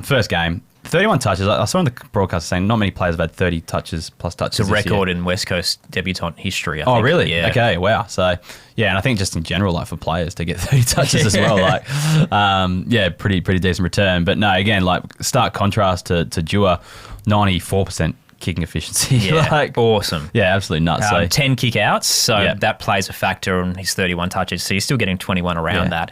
First game. 31 touches. I saw on the broadcast saying not many players have had 30 touches plus touches. It's a record in West Coast debutant history, I think. Oh, really? Yeah. Okay, wow. So, yeah, and I think just in general, like for players to get 30 touches as well, like, pretty decent return. But no, again, like stark contrast to Dewar, 94% kicking efficiency. Yeah, like, awesome. Yeah, absolutely nuts. 10 kick-outs, so that plays a factor on his 31 touches. So you're still getting 21 around that.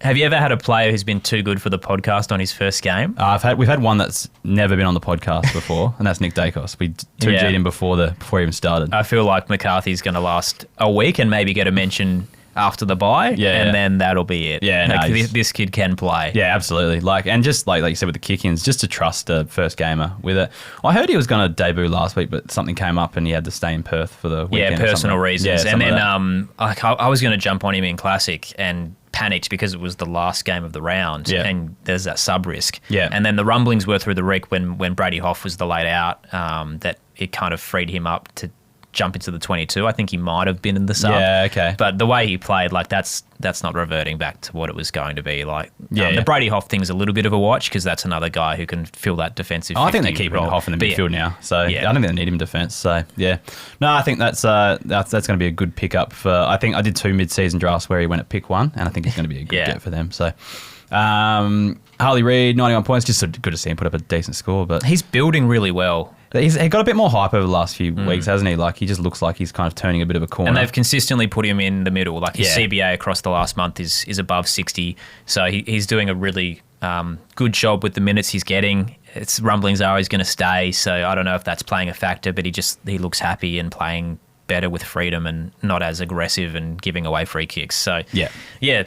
Have you ever had a player who's been too good for the podcast on his first game? We've had one that's never been on the podcast before, and that's Nick Dacos. We 2G'd him before he even started. I feel like McCarthy's going to last a week and maybe get a mention after the bye, Yeah, and yeah. then that'll be it. Yeah, like, no, this kid can play. Yeah, absolutely. And just like you said with the kick-ins, just to trust a first gamer with it. I heard he was going to debut last week, but something came up and he had to stay in Perth for the weekend. Yeah, personal reasons. Yeah, and then like I was going to jump on him in Classic and panicked because it was the last game of the round, and there's that sub risk. Yeah. And then the rumblings were through the week when Brady Hoff was the laid out, that it kind of freed him up to jump into the 22. I think he might have been in the sub. Yeah, okay. But the way he played, like that's not reverting back to what it was going to be. Like Yeah. the Brady Hoff thing's a little bit of a watch because that's another guy who can fill that defensive. I think they're 50 keeping role. Hoff in the But midfield now, so Yeah. I don't think they need him defence. So yeah, no, I think that's going to be a good pickup for. I think I did 2 mid-season drafts where he went at pick 1, and I think he's going to be a good get for them. So Harley Reid, 91 points, just sort of good to see him put up a decent score, but He's building really well. he got a bit more hype over the last few weeks, hasn't he? Like he just looks like he's kind of turning a bit of a corner. And they've consistently put him in the middle. Like his Yeah. CBA across the last month is above 60. So he's doing a really good job with the minutes he's getting. It's rumblings are he's going to stay. So I don't know if that's playing a factor, but he looks happy and playing better with freedom and not as aggressive and giving away free kicks. So yeah,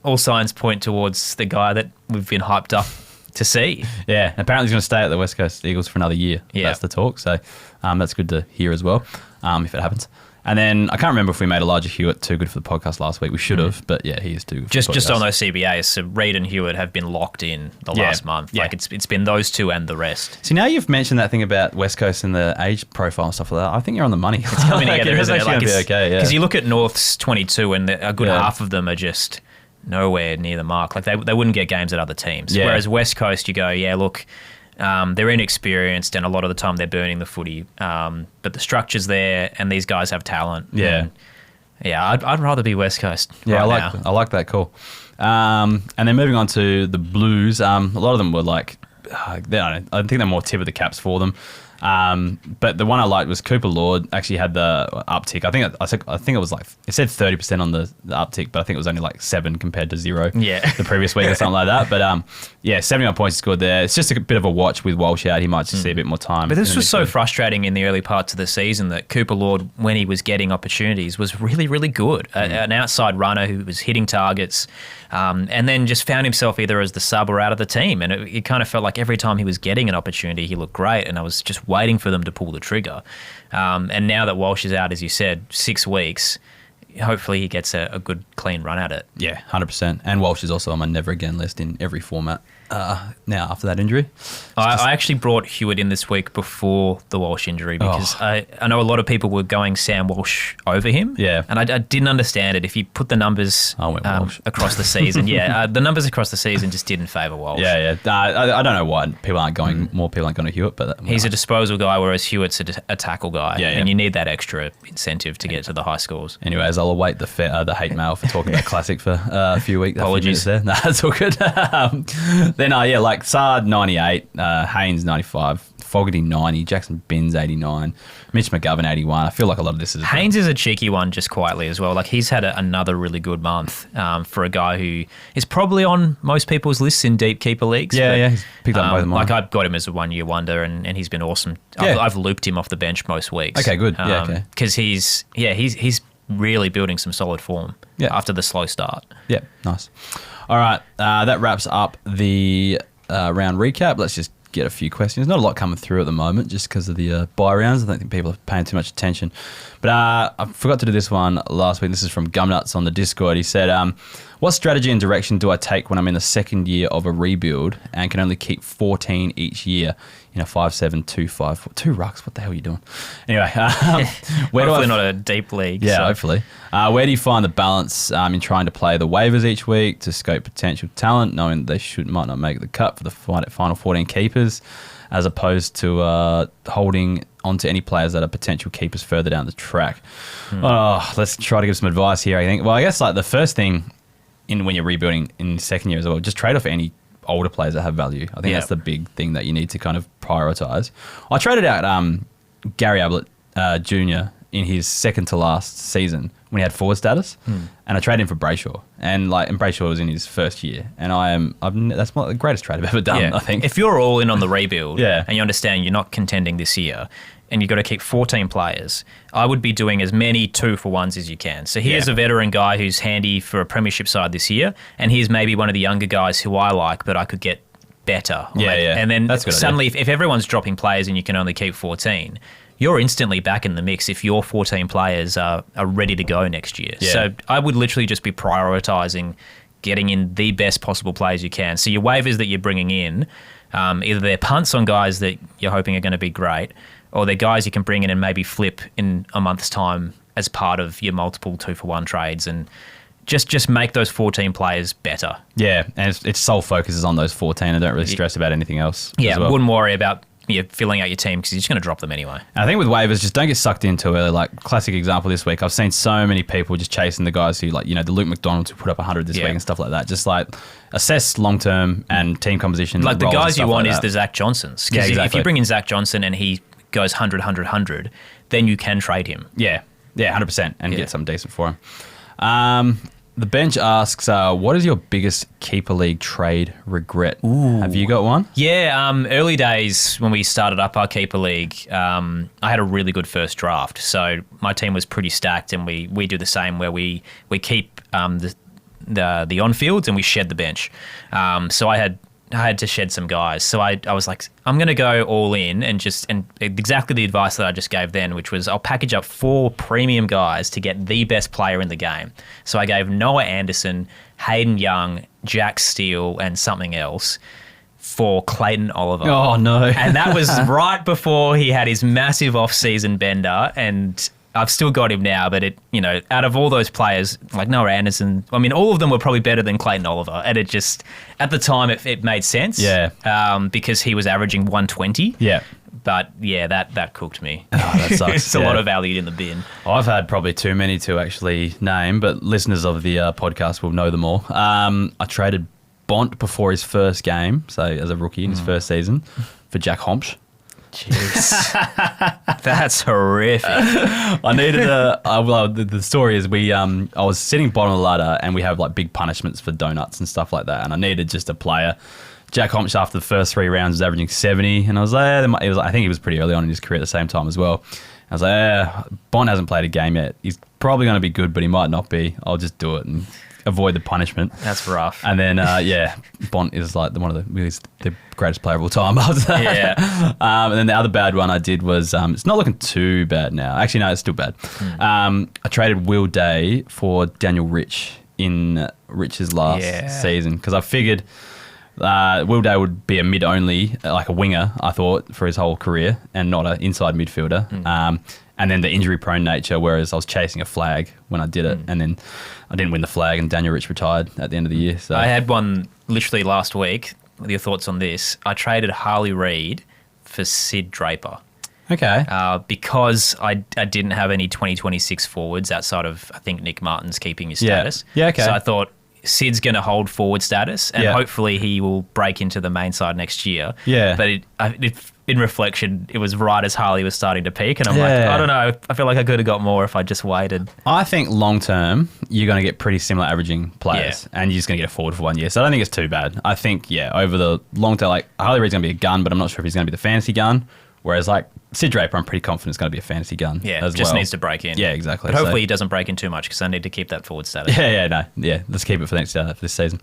all signs point towards the guy that we've been hyped up to see. Yeah, apparently he's going to stay at the West Coast Eagles for another year. Yeah. That's the talk. So that's good to hear as well, if it happens. And then I can't remember if we made Elijah Hewitt too good for the podcast last week. We should have, but yeah, he is too good for the Just podcast. on those CBAs, so Reid and Hewitt have been locked in the last month. Yeah. Like it's been those two and the rest. See, now you've mentioned that thing about West Coast and the age profile and stuff like that. I think you're on the money. It's coming together, isn't it? It's actually going to be okay, yeah. Because you look at North's 22 and a good half of them are just nowhere near the mark. Like they wouldn't get games at other teams. Yeah. Whereas West Coast, you go, yeah, look, they're inexperienced and a lot of the time they're burning the footy. But the structure's there and these guys have talent. Yeah. And yeah, I'd rather be West Coast. Yeah, right I like that call. And then moving on to the Blues, a lot of them were like, I think they're more tip of the caps for them. But the one I liked was Cooper Lord actually had the uptick. I think it was like, it said 30% on the uptick, but I think it was only like 7 compared to 0 the previous week or something like that. But yeah, 71 points he scored there. It's just a bit of a watch with Walsh out. He might just see a bit more time. But this was so frustrating in the early parts of the season that Cooper Lord, when he was getting opportunities, was really, really good. An outside runner who was hitting targets and then just found himself either as the sub or out of the team. And it kind of felt like every time he was getting an opportunity, he looked great. And I was just waiting for them to pull the trigger. And now that Walsh is out, as you said, 6 weeks, hopefully he gets a good, clean run at it. Yeah, 100%. And Walsh is also on my never again list in every format now after that injury. I actually brought Hewitt in this week before the Walsh injury because I know a lot of people were going Sam Walsh over him. Yeah. And I didn't understand it. If you put the numbers across the season, the numbers across the season just didn't favour Walsh. Yeah. I don't know why more people aren't going to Hewitt, but he's a disposal guy, whereas Hewitt's a tackle guy. Yeah. And you need that extra incentive to get to the high scores. Anyways, I'll await the hate mail for talking about Classic for a few weeks. Apologies. There. No, that's all good. Then, like Sard 98, Haynes 95, Fogarty 90, Jackson Binns 89, Mitch McGovern 81. I feel like a lot of this is... Haynes is a cheeky one just quietly as well. Like he's had another really good month for a guy who is probably on most people's lists in deep keeper leagues. Yeah, he's picked up both of mine. Like I've got him as a 1-year wonder and he's been awesome. Yeah. I've looped him off the bench most weeks. Okay, good. Yeah, okay. Because he's really building some solid form after the slow start. Yeah, nice. All right, that wraps up the round recap. Let's just get a few questions. Not a lot coming through at the moment just because of the bye rounds. I don't think people are paying too much attention. But I forgot to do this one last week. This is from Gumnuts on the Discord. He said, what strategy and direction do I take when I'm in the second year of a rebuild and can only keep 14 each year in a 5-7, 2-5, 2 rucks? What the hell are you doing? Anyway, hopefully not a deep league. Yeah, so. hopefully. Where do you find the balance in trying to play the waivers each week to scope potential talent, knowing they might not make the cut for the final 14 keepers, as opposed to holding onto any players that are potential keepers further down the track? Let's try to give some advice here, I think. Well, I guess like the first thing when you're rebuilding in the second year as well, just trade off any older players that have value. I think that's the big thing that you need to kind of prioritise. I traded out Gary Ablett Jr. in his second to last season when he had forward status, and I traded him for Brayshaw, and Brayshaw was in his first year, and that's the greatest trade I've ever done. I think if you're all in on the rebuild, Yeah. and you understand you're not contending this year, and you've got to keep 14 players, I would be doing as many 2-for-1s as you can. So here's a veteran guy who's handy for a premiership side this year, and here's maybe one of the younger guys who I like, but I could get better. And then suddenly, if everyone's dropping players and you can only keep 14, you're instantly back in the mix if your 14 players are ready to go next year. Yeah. So I would literally just be prioritising getting in the best possible players you can. So your waivers that you're bringing in, either they're punts on guys that you're hoping are going to be great, or they're guys you can bring in and maybe flip in a month's time as part of your multiple 2-for-1 trades, and just make those 14 players better. Yeah, and its sole focus is on those 14. I don't really stress about anything else. Yeah, as well. Wouldn't worry about filling out your team because you're just going to drop them anyway. And I think with waivers, just don't get sucked into it. Like, classic example this week, I've seen so many people just chasing the guys who, like, the Luke McDonalds who put up 100 this week and stuff like that. Just like assess long-term and team composition. Like the guys you want like is the Zach Johnsons. Yeah, exactly. If you bring in Zach Johnson and he goes 100, 100, 100, then you can trade him. Yeah, 100%, and get something decent for him. The bench asks, what is your biggest keeper league trade regret? Ooh. Have you got one? Yeah, early days when we started up our keeper league, I had a really good first draft. So my team was pretty stacked, and we do the same where we keep the on-fields and we shed the bench. So I had to shed some guys. So I was like, I'm going to go all in and exactly the advice that I just gave then, which was I'll package up 4 premium guys to get the best player in the game. So I gave Noah Anderson, Hayden Young, Jack Steele, and something else for Clayton Oliver. Oh, no. And that was right before he had his massive off-season bender, and I've still got him now, but out of all those players, like Noah Anderson, I mean, all of them were probably better than Clayton Oliver, and it just, at the time, it made sense. Yeah. Because he was averaging 120. Yeah. But yeah, that cooked me. Oh, that sucks. It's a lot of value in the bin. I've had probably too many to actually name, but listeners of the podcast will know them all. I traded Bont before his first game, so as a rookie in his first season, for Jack Homsch. Jeez. That's horrific. I needed the story is I was sitting bottom of the ladder, and we have like big punishments for donuts and stuff like that, and I needed just a player. Jack Homsch, after the first 3 rounds, was averaging 70, and I was like, I think he was pretty early on in his career at the same time as well. I was like, Bont hasn't played a game yet. He's probably going to be good, but he might not be. I'll just do it and avoid the punishment. That's rough. And then, Bont is like one of the greatest player of all time. Yeah. And then the other bad one I did was, it's not looking too bad now. Actually, no, it's still bad. I traded Will Day for Daniel Rich in Rich's last season, because I figured Will Day would be a mid-only, like a winger, I thought, for his whole career, and not an inside midfielder. And then the injury-prone nature, whereas I was chasing a flag when I did it, and then I didn't win the flag, and Daniel Rich retired at the end of the year. So I had one literally last week. What are your thoughts on this? I traded Harley Reid for Sid Draper. Okay. Because I didn't have any 2026 forwards outside of, I think, Nick Martin's keeping his status. Yeah, okay. So I thought Sid's going to hold forward status, and hopefully he will break into the main side next year. Yeah. But in reflection, it was right as Harley was starting to peak, and I'm like, I don't know. I feel like I could have got more if I just waited. I think long term, you're going to get pretty similar averaging players, and you're just going to get a forward for 1 year. So I don't think it's too bad. I think, over the long term, like Harley Reid's going to be a gun, but I'm not sure if he's going to be the fantasy gun. Whereas like Sid Draper, I'm pretty confident it's going to be a fantasy gun. Yeah, as just well. needs to break in. Yeah, exactly. But hopefully he doesn't break in too much, because I need to keep that forward status. Let's keep it for this season.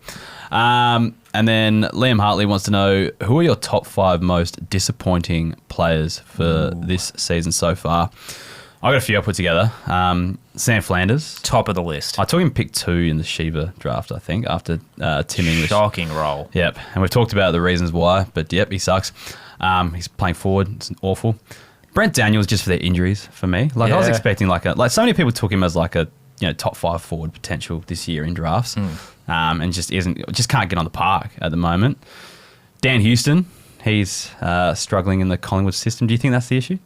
And then Liam Hartley wants to know, who are your top 5 most disappointing players for this season so far? I got a few I put together. Sam Flanders, top of the list. I took him pick 2 in the Shiva draft, I think, after Tim English. Shocking role. Yep, and we've talked about the reasons why, but he sucks. He's playing forward. It's awful. Brent Daniels, just for their injuries for me. Like I was expecting so many people took him as like a top 5 forward potential this year in drafts, and just can't get on the park at the moment. Dan Houston, he's struggling in the Collingwood system. Do you think that's the issue?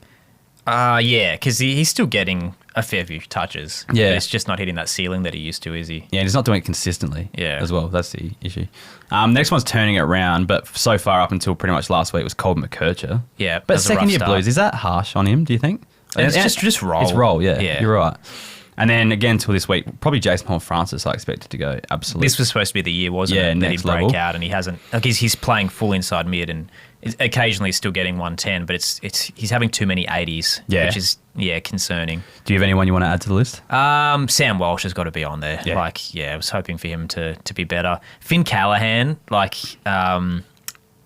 Yeah, because he's still getting a fair few touches. Yeah. But it's just not hitting that ceiling that he used to, is he? Yeah, and he's not doing it consistently as well. That's the issue. Next one's turning it around, but so far up until pretty much last week was Colton McKercher. Yeah, but second year Blues, is that harsh on him, do you think? It's just roll. It's roll, yeah. You're right. And then again till this week, probably Jason Horne-Francis I expected to go absolutely. This was supposed to be the year, wasn't it? Next that he'd level. break out, and he hasn't. Like he's playing full inside mid, and occasionally still getting 110, but he's having too many 80s, which is concerning. Do you have anyone you want to add to the list? Sam Walsh has got to be on there. Yeah. I was hoping for him to be better. Finn Callahan,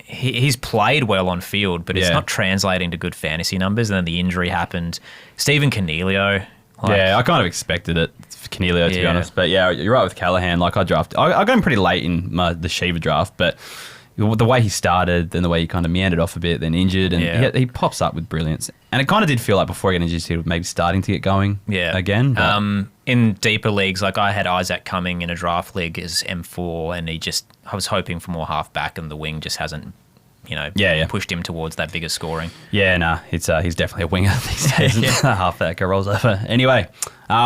he's played well on field, but it's not translating to good fantasy numbers. And then the injury happened. Stephen Cornelio. I kind of expected it, Cornelio, to be honest. But yeah, you're right with Callahan. I got him pretty late in the Shiva draft, but the way he started and the way he kind of meandered off a bit, then injured, and he pops up with brilliance. And it kind of did feel like before he got injured, he was maybe starting to get going again. But in deeper leagues, I had Isaac Cumming in a draft league as M4, and I was hoping for more half-back, and the wing just hasn't pushed him towards that bigger scoring. Yeah, he's definitely a winger these days. Half-back rolls over. Anyway,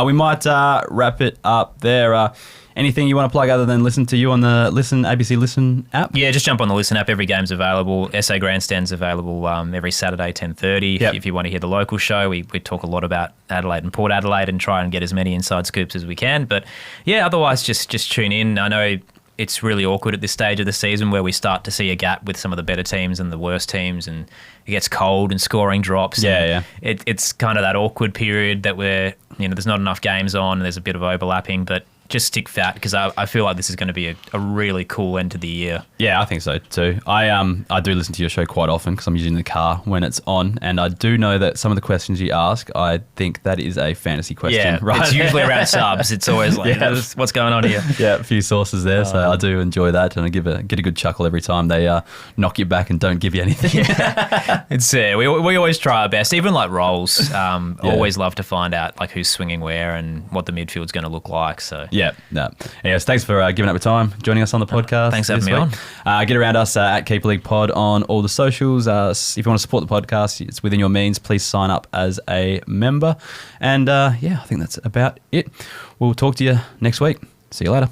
we might wrap it up there. Anything you want to plug other than listen to you on the ABC Listen app? Yeah, just jump on the Listen app. Every game's available. SA Grandstand's available every Saturday, 10:30. If you want to hear the local show, we talk a lot about Adelaide and Port Adelaide and try and get as many inside scoops as we can. But yeah, otherwise just tune in. I know it's really awkward at this stage of the season where we start to see a gap with some of the better teams and the worst teams, and it gets cold and scoring drops. It's kind of that awkward period that where there's not enough games on and there's a bit of overlapping, but just stick fat because I feel like this is going to be a really cool end to the year. Yeah, I think so too. I do listen to your show quite often because I'm usually in the car when it's on, and I do know that some of the questions you ask, I think that is a fantasy question. Yeah, it's usually around subs. It's always like, what's going on here? Yeah, a few sources there, so I do enjoy that, and I get a good chuckle every time they knock you back and don't give you anything. It's we always try our best, even like roles. Always love to find out like who's swinging where and what the midfield's going to look like. So. Yeah, no. Anyways, thanks for giving up your time, joining us on the podcast. Thanks for having me on. Get around us at Keeper League Pod on all the socials. If you want to support the podcast, it's within your means. Please sign up as a member. And I think that's about it. We'll talk to you next week. See you later.